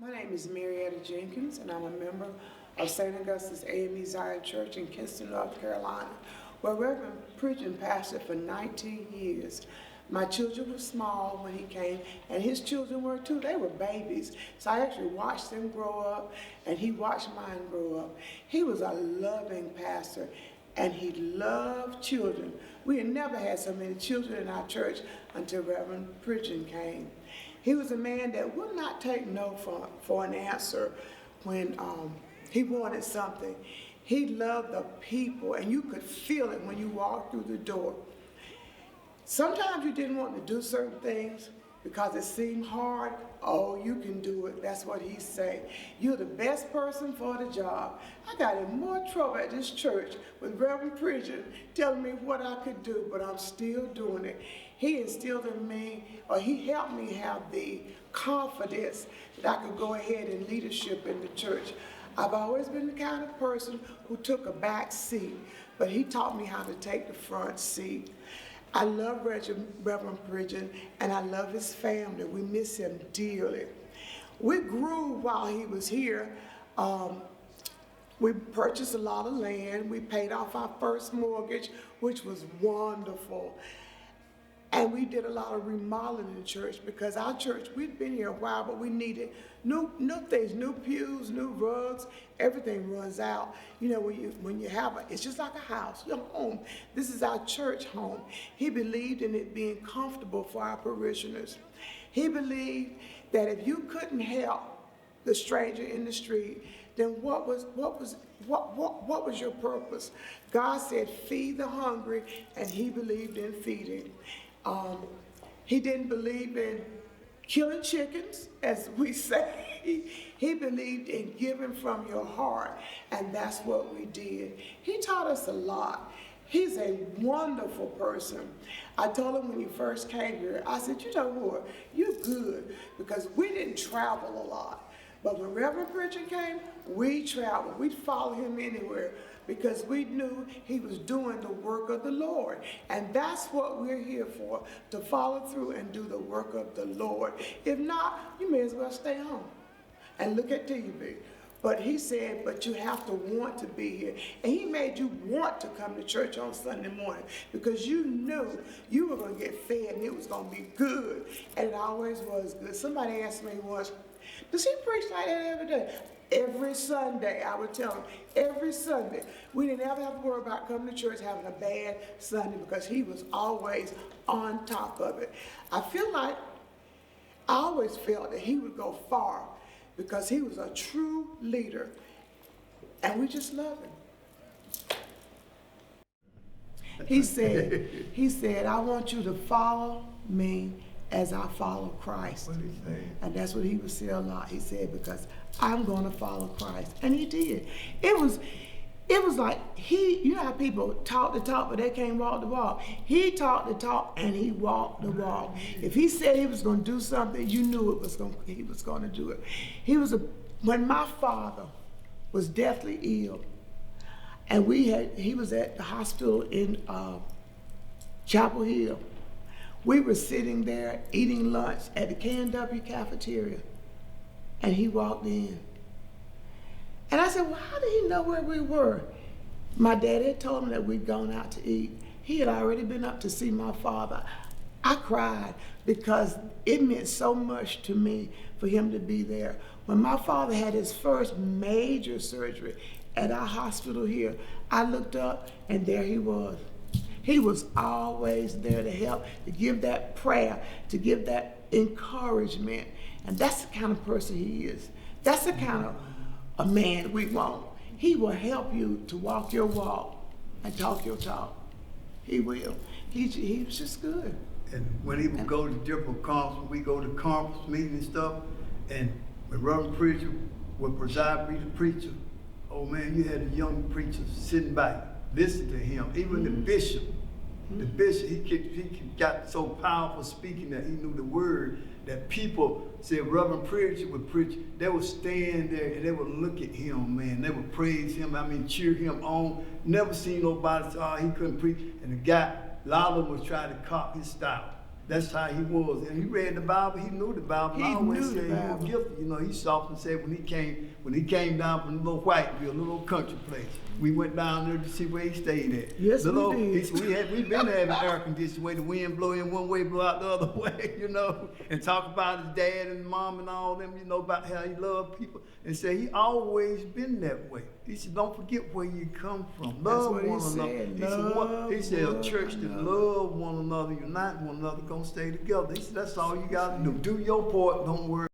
My name is Marietta Jenkins, and I'm a member of St. Augustine's AME Zion Church in Kinston, North Carolina, where Reverend Pridgen pastored for 19 years. My children were small when he came, and his children were too. They were babies. So I actually watched them grow up, and he watched mine grow up. He was a loving pastor, and he loved children. We had never had so many children in our church until Reverend Pridgen came. He was a man that would not take no for an answer when he wanted something. He loved the people, and you could feel it when you walked through the door. Sometimes you didn't want to do certain things because it seemed hard. Oh, you can do it. That's what he said. You're the best person for the job. I got in more trouble at this church with Reverend Pridgen telling me what I could do, but I'm still doing it. He instilled in me, or he helped me have the confidence that I could go ahead in leadership in the church. I've always been the kind of person who took a back seat, but he taught me how to take the front seat. I love Reverend Pridgen, and I love his family. We miss him dearly. We grew while he was here. We purchased a lot of land. We paid off our first mortgage, which was wonderful. And we did a lot of remodeling in the church because our church, we'd been here a while, but we needed new things, new pews, new rugs. Everything runs out. You know, when you have it's just like a house, your home. This is our church home. He believed in it being comfortable for our parishioners. He believed that if you couldn't help the stranger in the street, then what was your purpose? God said, feed the hungry, and he believed in feeding. He didn't believe in killing chickens, as we say. He believed in giving from your heart, and that's what we did. He taught us a lot. He's a wonderful person. I told him when he first came here, I said, you know what, you're good, because we didn't travel a lot. But when Reverend Pridgen came, we traveled. We'd follow him anywhere because we knew he was doing the work of the Lord. And that's what we're here for, to follow through and do the work of the Lord. If not, you may as well stay home and look at TV. But he said, but you have to want to be here. And he made you want to come to church on Sunday morning because you knew you were going to get fed and it was going to be good. And it always was good. Somebody asked me once, does he preach like that every day? Every Sunday, I would tell him, every Sunday. We didn't ever have to worry about coming to church having a bad Sunday because he was always on top of it. I always felt that he would go far because he was a true leader, and we just love him. He said, I want you to follow me as I follow Christ. What did he say? And that's what he would say a lot. He said, because I'm going to follow Christ. And he did. It was like you know how people talk the talk, but they can't walk the walk. He talked the talk, and he walked the walk. If he said he was going to do something, you knew he was going to do it. When my father was deathly ill, and he was at the hospital in Chapel Hill. We were sitting there eating lunch at the K&W cafeteria, and he walked in. And I said, well, how did he know where we were? My dad had told him that we'd gone out to eat. He had already been up to see my father. I cried because it meant so much to me for him to be there. When my father had his first major surgery at our hospital here, I looked up, and there he was. He was always there to help, to give that prayer, to give that encouragement. And that's the kind of person he is. That's the kind of a man we want. He will help you to walk your walk and talk your talk. He will. He was just good. And when he would go to different conferences, we go to conference meetings and stuff, and when Reverend Pridgen would preside, be the preacher, oh man, you had the young preachers sitting back, listening to him. Even the bishop, he got so powerful speaking that he knew the word, that people said Reverend Pridgen would preach. They would stand there and they would look at him, man. They would praise him, cheer him on. Never seen nobody say, oh, he couldn't preach. And the guy, a lot of them was trying to copy his style. That's how he was. And he read the Bible, he knew the Bible. He I always knew the said he Bible. was gifted. You know, he often said when he came down from the little Whiteville, a little country place, we went down there to see where he stayed at. Yes, the we did. We've been having air conditioning where the wind blow in one way, blow out the other way, you know, and talk about his dad and mom and all them, you know, about how he loved people. And say he always been that way. He said, don't forget where you come from. Love what he one said. another. He said, a church that love one another, unite one another, gonna stay together. He said, that's all you gotta do. Do your part, don't worry.